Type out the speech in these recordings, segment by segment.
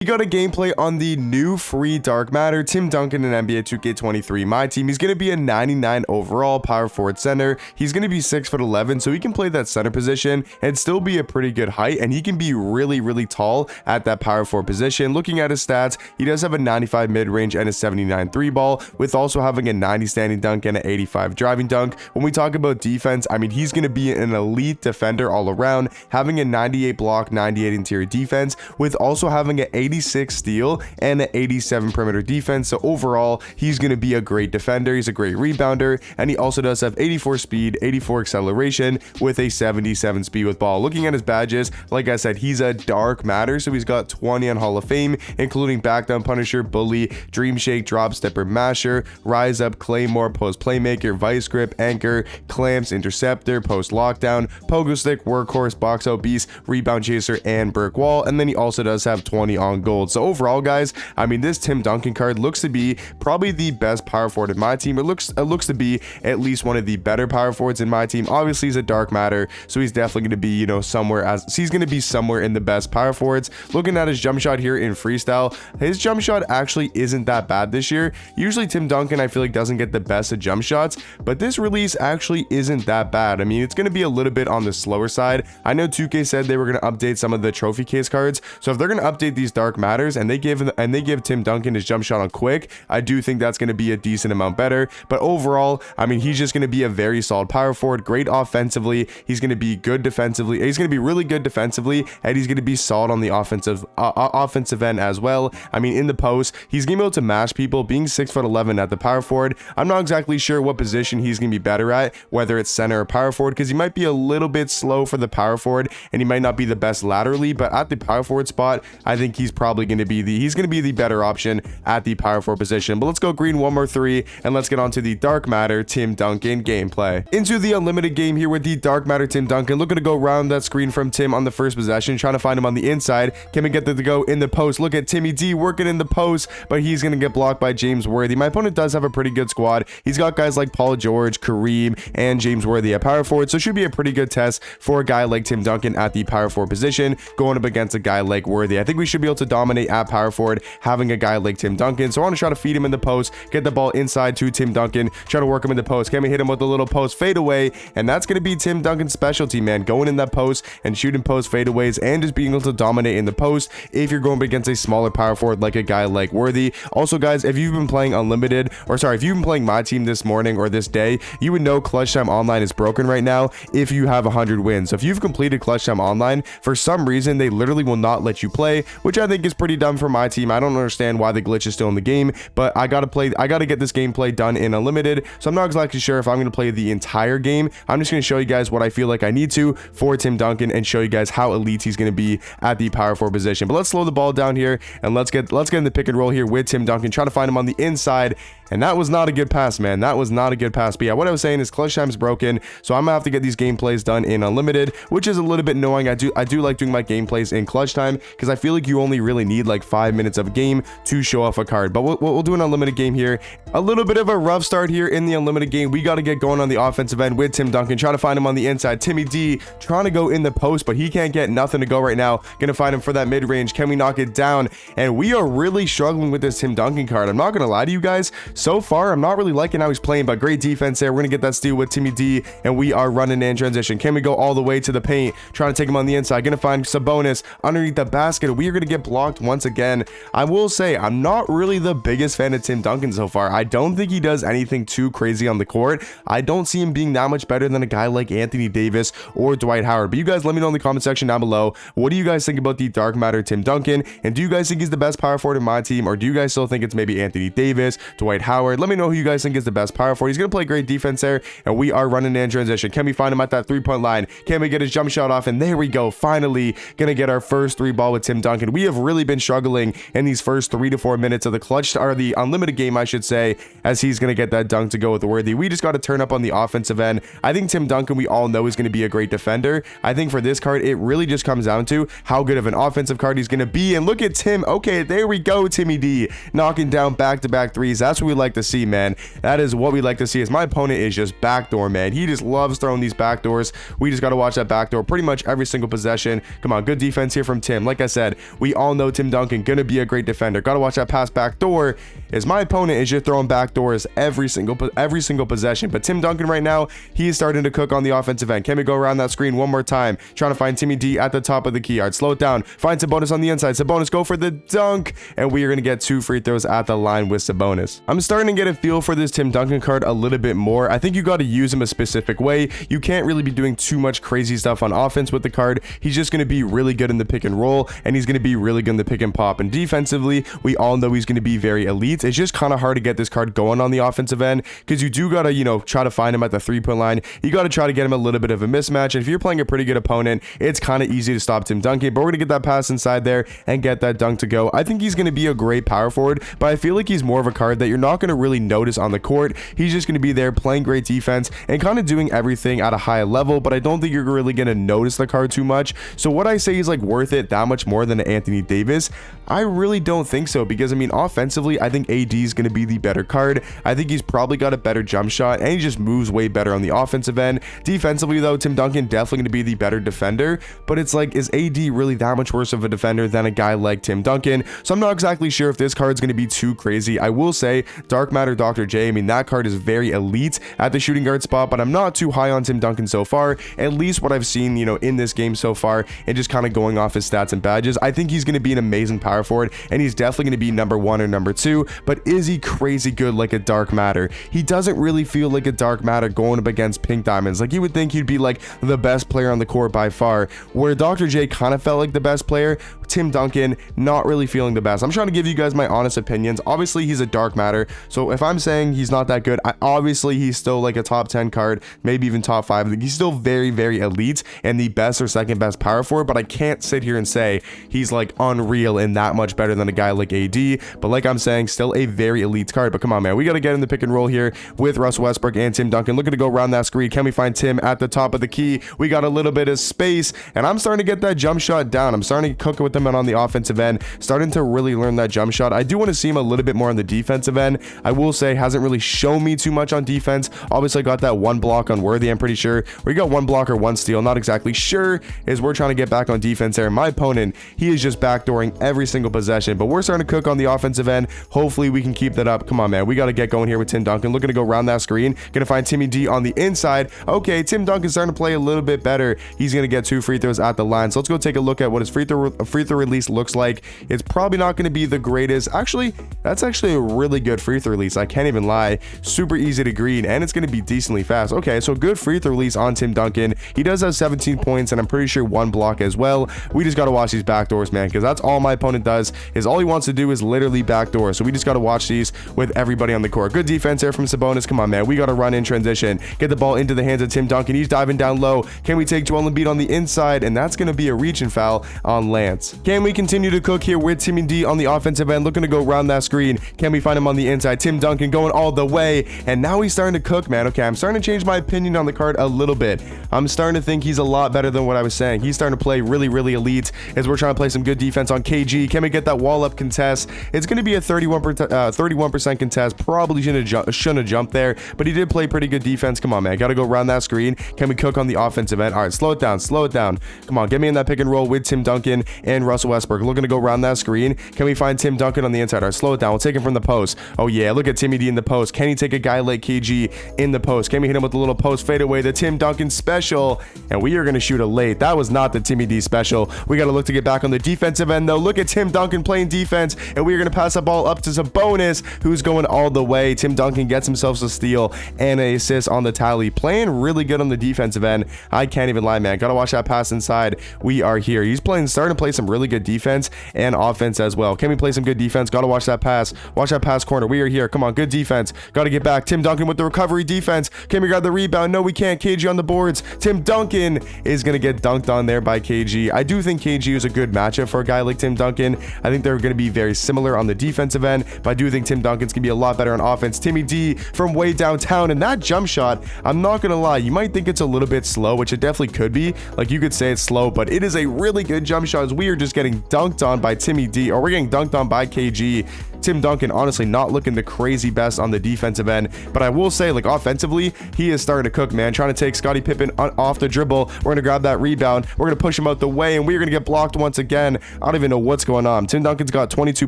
We got a gameplay on the new free dark matter Tim Duncan in NBA 2K23 Myteam. He's going to be a 99 overall power forward center. He's going to be 6'11", so he can play that center position and still be a pretty good height, and he can be really tall at that power forward position. Looking at his stats, he does have a 95 mid-range and a 79 3 ball, with also having a 90 standing dunk and an 85 driving dunk. When we talk about defense, I mean, he's going to be an elite defender all around, having a 98 block, 98 interior defense, with also having an 86 steal and an 87 perimeter defense. So overall, he's going to be a great defender. He's a great rebounder, and he also does have 84 speed, 84 acceleration with a 77 speed with ball. Looking at his badges, like I said, he's a dark matter, so he's got 20 on Hall of Fame, including back down punisher, bully, dream shake, drop stepper, masher, rise up, claymore, post playmaker, vice grip, anchor, clamps, interceptor, post lockdown, pogo stick, workhorse, box out beast, rebound chaser, and brick wall. And then he also does have 20 on gold. So overall, guys, I mean, this Tim Duncan card looks to be probably the best power forward in my team. It looks to be at least one of the better power forwards in my team. Obviously, he's a dark matter, so he's definitely going to be, you know, somewhere in the best power forwards. Looking at his jump shot here in freestyle, his jump shot actually isn't that bad this year. Usually Tim Duncan, I feel like, doesn't get the best of jump shots, but this release actually isn't that bad. I mean, it's going to be a little bit on the slower side. I know 2K said they were going to update some of the trophy case cards, so if they're going to update these dark matters and they give Tim Duncan his jump shot on quick, I do think that's going to be a decent amount better. But overall, I mean, he's just going to be a very solid power forward, great offensively. He's going to be good defensively. He's going to be really good defensively, and he's going to be solid on the offensive end as well. I mean, in the post, he's going to be able to mash people. Being 6'11" at the power forward, I'm not exactly sure what position he's going to be better at, whether it's center or power forward, because he might be a little bit slow for the power forward, and he might not be the best laterally. But at the power forward spot, I think he's probably going to be the better option at the power forward position. But let's go green one more three, and let's get on to the dark matter Tim Duncan gameplay. Into the unlimited game here with the dark matter Tim Duncan. Looking to go around that screen from Tim on the first possession, trying to find him on the inside. Can we get that to go in the post? Look at Timmy D working in the post, but he's going to get blocked by James Worthy. My opponent does have a pretty good squad. He's got guys like Paul George, Kareem, and James Worthy at power forward, so it should be a pretty good test for a guy like Tim Duncan at the power forward position, going up against a guy like Worthy. I think we should be able to dominate at power forward having a guy like Tim Duncan. So I want to try to feed him in the post, get the ball inside to Tim Duncan, try to work him in the post. Can we hit him with a little post fadeaway? And that's going to be Tim Duncan's specialty, man, going in that post and shooting post fadeaways and just being able to dominate in the post if you're going against a smaller power forward like a guy like Worthy. Also, guys, if you've been playing if you've been playing Myteam this morning or this day, you would know Clutch Time Online is broken right now if you have 100 wins. So if you've completed Clutch Time Online, for some reason they literally will not let you play, which I think is pretty dumb for my team. I don't understand why the glitch is still in the game, but I gotta get this gameplay done in unlimited. So I'm not exactly sure if I'm gonna play the entire game. I'm just gonna show you guys what I feel like I need to for Tim Duncan and show you guys how elite he's gonna be at the power forward position. But let's slow the ball down here and let's get in the pick and roll here with Tim Duncan, try to find him on the inside. And that was not a good pass, man. That was not a good pass. But yeah, what I was saying is Clutch Time's broken, so I'm gonna have to get these gameplays done in unlimited, which is a little bit annoying. I do like doing my gameplays in Clutch Time because I feel like you only really need like 5 minutes of a game to show off a card. But we'll do an unlimited game here. A little bit of a rough start here in the unlimited game. We got to get going on the offensive end with Tim Duncan, trying to find him on the inside. Timmy D trying to go in the post, but he can't get nothing to go right now. Gonna find him for that mid-range. Can we knock it down? And we are really struggling with this Tim Duncan card. I'm not gonna lie to you guys. So far, I'm not really liking how he's playing, but great defense there. We're gonna get that steal with Timmy D, and we are running in transition. Can we go all the way to the paint? Trying to take him on the inside. Gonna find Sabonis underneath the basket. We are gonna get blocked once again. I will say, I'm not really the biggest fan of Tim Duncan so far. I don't think he does anything too crazy on the court. I don't see him being that much better than a guy like Anthony Davis or Dwight Howard. But you guys let me know in the comment section down below, what do you guys think about the dark matter Tim Duncan? And do you guys think he's the best power forward in my team, or do you guys still think it's maybe Anthony Davis, Dwight Howard? Let me know who you guys think is the best power forward. He's gonna play great defense there, and we are running in transition. Can we find him at that 3-point line? Can we get his jump shot off? And there we go, finally gonna get our first 3 ball with Tim Duncan. We have really been struggling in these first 3 to 4 minutes of the clutch, or the unlimited game, I should say, as he's gonna get that dunk to go with Worthy. We just got to turn up on the offensive end. I think Tim Duncan, we all know, is going to be a great defender. I think for this card, it really just comes down to how good of an offensive card he's going to be. And look at Tim. Okay, there we go, Timmy D, knocking down back-to-back threes. That's what we like to see, man. That is what we like to see. As my opponent is just backdoor, man. He just loves throwing these backdoors. We just got to watch that backdoor pretty much every single possession. Come on, good defense here from Tim. Like I said, we all all know Tim Duncan gonna be a great defender. Gotta watch that pass back door, as my opponent is just throwing back doors every single possession. But Tim Duncan right now, he is starting to cook on the offensive end. Can we go around that screen one more time? Trying to find Timmy D at the top of the key. All right, slow it down. Find Sabonis on the inside. Sabonis, go for the dunk, and we are gonna get 2 free throws at the line with Sabonis. I'm starting to get a feel for this Tim Duncan card a little bit more. I think you got to use him a specific way. You can't really be doing too much crazy stuff on offense with the card. He's just going to be really good in the pick and roll, and he's going to be really good in the pick and pop. And defensively, we all know he's going to be very elite. It's just kind of hard to get this card going on the offensive end, because you do got to, try to find him at the 3-point line. You got to try to get him a little bit of a mismatch. And if you're playing a pretty good opponent, it's kind of easy to stop Tim Duncan. But we're going to get that pass inside there and get that dunk to go. I think he's going to be a great power forward, but I feel like he's more of a card that you're not going to really notice on the court. He's just going to be there playing great defense and kind of doing everything at a high level, but I don't think you're really going to notice the card too much. So what I say is like worth it that much more than Anthony Davis? I really don't think so, because I mean, offensively, I think AD is going to be the better card. I think he's probably got a better jump shot, and he just moves way better on the offensive end. Defensively though, Tim Duncan definitely going to be the better defender, but it's like, is AD really that much worse of a defender than a guy like Tim Duncan? So I'm not exactly sure if this card's going to be too crazy. I will say Dark Matter Dr. J, I mean, that card is very elite at the shooting guard spot, but I'm not too high on Tim Duncan so far, at least what I've seen, in this game so far, and just kind of going off his stats and badges. I think he's going to be an amazing power forward, and he's definitely going to be number 1 or number 2, but is he crazy good like a Dark Matter? He doesn't really feel like a Dark Matter going up against Pink Diamonds. Like, you would think he'd be like the best player on the court by far, where Dr. J kind of felt like the best player. Tim Duncan, not really feeling the best. I'm trying to give you guys my honest opinions. Obviously, he's a Dark Matter, so if I'm saying he's not that good, obviously he's still like a top 10 card, maybe even top 5. He's still very, very elite and the best or second best power forward, but I can't sit here and say he's like unreal and that much better than a guy like AD. But like I'm saying, still a very elite card. But come on, man, we got to get in the pick and roll here with Russell Westbrook and Tim Duncan. Looking to go around that screen. Can we find Tim at the top of the key? We got a little bit of space, and I'm starting to get that jump shot down. I'm starting to cook with him on the offensive end, starting to really learn that jump shot. I do want to see him a little bit more on the defensive end. I will say hasn't really shown me too much on defense. Obviously, I got that 1 block on Worthy, I'm pretty sure. We got 1 block or 1 steal, not exactly sure, as we're trying to get back on defense there. My opponent, he is just backdooring every single possession, but we're starting to cook on the offensive end. Hopefully we can keep that up. Come on, man, we got to get going here with Tim Duncan. Looking to go around that screen, gonna find Timmy D on the inside. Okay, Tim Duncan's starting to play a little bit better. He's gonna get 2 free throws at the line. So let's go take a look at what his free throw release looks like. It's probably not going to be the greatest. Actually, that's actually a really good free throw release. I can't even lie. Super easy to green, and it's going to be decently fast. Okay, so good free throw release on Tim Duncan. He does have 17 points, and I'm pretty sure 1 block as well. We just got to watch these backdoors, man, because that's all my opponent does, is all he wants to do is literally backdoor. So we just got to watch these with everybody on the court. Good defense there from Sabonis. Come on, man. We got to run in transition. Get the ball into the hands of Tim Duncan. He's diving down low. Can we take Joel Embiid on the inside? And that's going to be a reach and foul on Lance. Can we continue to cook here with Timmy D on the offensive end, looking to go around that screen? Can we find him on the inside? Tim Duncan going all the way, and now he's starting to cook, man. Okay, I'm starting to change my opinion on the card a little bit. I'm starting to think he's a lot better than what I was saying. He's starting to play really, really elite as we're trying to play some good defense on KG. Can we get that wall up contest? It's going to be a 31% contest. Probably shouldn't have jumped there, but he did play pretty good defense. Come on, man. Got to go around that screen. Can we cook on the offensive end? All right, slow it down. Slow it down. Come on, get me in that pick and roll with Tim Duncan and Russell Westbrook. Looking to go around that screen. Can we find Tim Duncan on the inside? All right, slow it down. We'll take him from the post. Oh, yeah. Look at Timmy D in the post. Can he take a guy like KG in the post? Can we hit him with a little post fadeaway? The Tim Duncan special. And we are going to shoot a late. That was not the Timmy D special. We got to look to get back on the defensive end, though. Look at Tim Duncan playing defense. And we are going to pass the ball up to Sabonis, who's going all the way. Tim Duncan gets himself a steal and an assist on the tally. Playing really good on the defensive end. I can't even lie, man. Got to watch that pass inside. We are here. He's starting to play some really good defense and offense as well. Can we play some good defense? Got to watch that pass. Watch that pass corner. We are here. Come on, good defense. Got to get back. Tim Duncan with the recovery defense. Can we grab the rebound? No, we can't. KG on the boards. Tim Duncan is going to get dunked on there by KG. I do think KG is a good matchup for a guy like Tim Duncan. I think they're going to be very similar on the defensive end, but I do think Tim Duncan's going to be a lot better on offense. Timmy D from way downtown, and that jump shot, I'm not going to lie, you might think it's a little bit slow, which it definitely could be. Like, you could say it's slow, but it is a really good jump shot as we are just getting dunked on by Timmy D, or we're getting dunked on by KG. Tim Duncan honestly not looking the crazy best on the defensive end, but I will say, like, offensively, he is starting to cook, man. Trying to take Scottie Pippen off the dribble. We're gonna grab that rebound, we're gonna push him out the way, and we're gonna get blocked once again. I don't even know what's going on. Tim Duncan's got 22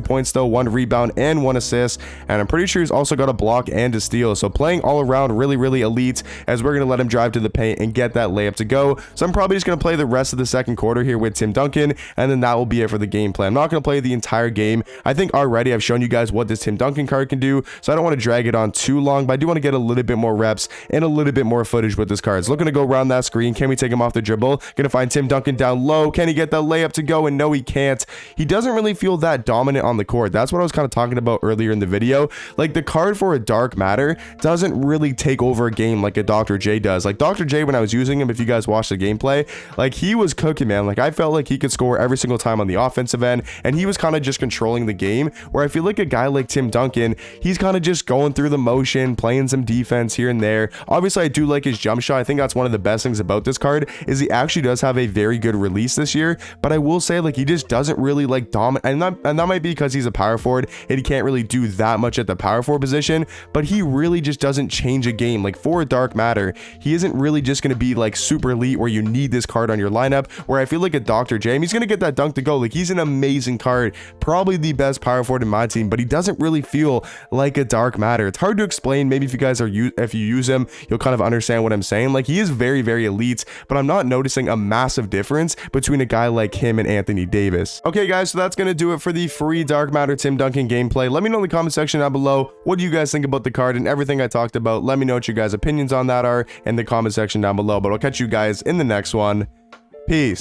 points though, 1 rebound and 1 assist, and I'm pretty sure he's also got a block and a steal. So playing all around really elite, as we're gonna let him drive to the paint and get that layup to go. So I'm probably just gonna play the rest of the second quarter here with Tim Duncan, and then that will be it for the gameplay. I'm not gonna play the entire game. I think already I've shown you guys what this Tim Duncan card can do, so I don't want to drag it on too long, but I do want to get a little bit more reps and a little bit more footage with this card. It's looking to go around that screen. Can we take him off the dribble? Gonna find Tim Duncan down low. Can he get that layup to go? And no, he can't. He doesn't really feel that dominant on the court. That's what I was kind of talking about earlier in the video. Like, the card for a Dark Matter doesn't really take over a game like a Dr. J does. Like, Dr. J, when I was using him, if you guys watched the gameplay, like, he was cooking, man. Like, I felt like he could score every single time on the offensive end, and he was kind of just controlling the game, where I feel like a guy like Tim Duncan, he's kind of just going through the motion, playing some defense here and there. Obviously, I do like his jump shot. I think that's one of the best things about this card, is he actually does have a very good release this year, but I will say, like, he just doesn't really, like, dominate, and that might be because he's a power forward and he can't really do that much at the power forward position, but he really just doesn't change a game. Like, for a Dark Matter, he isn't really just going to be, like, super elite where you need this card on your lineup, where I feel like a Dr. J, he's going to get that dunk to go. Like, he's an amazing card, probably the best power forward in my team, but he doesn't really feel like a Dark Matter. It's hard to explain. Maybe if you guys if you use him, you'll kind of understand what I'm saying. Like, he is very elite, but I'm not noticing a massive difference between a guy like him and Anthony Davis. Okay, guys, so that's going to do it for the free Dark Matter Tim Duncan gameplay. Let me know in the comment section down below, what do you guys think about the card and everything I talked about. Let me know what your guys' opinions on that are in the comment section down below, but I'll catch you guys in the next one. Peace.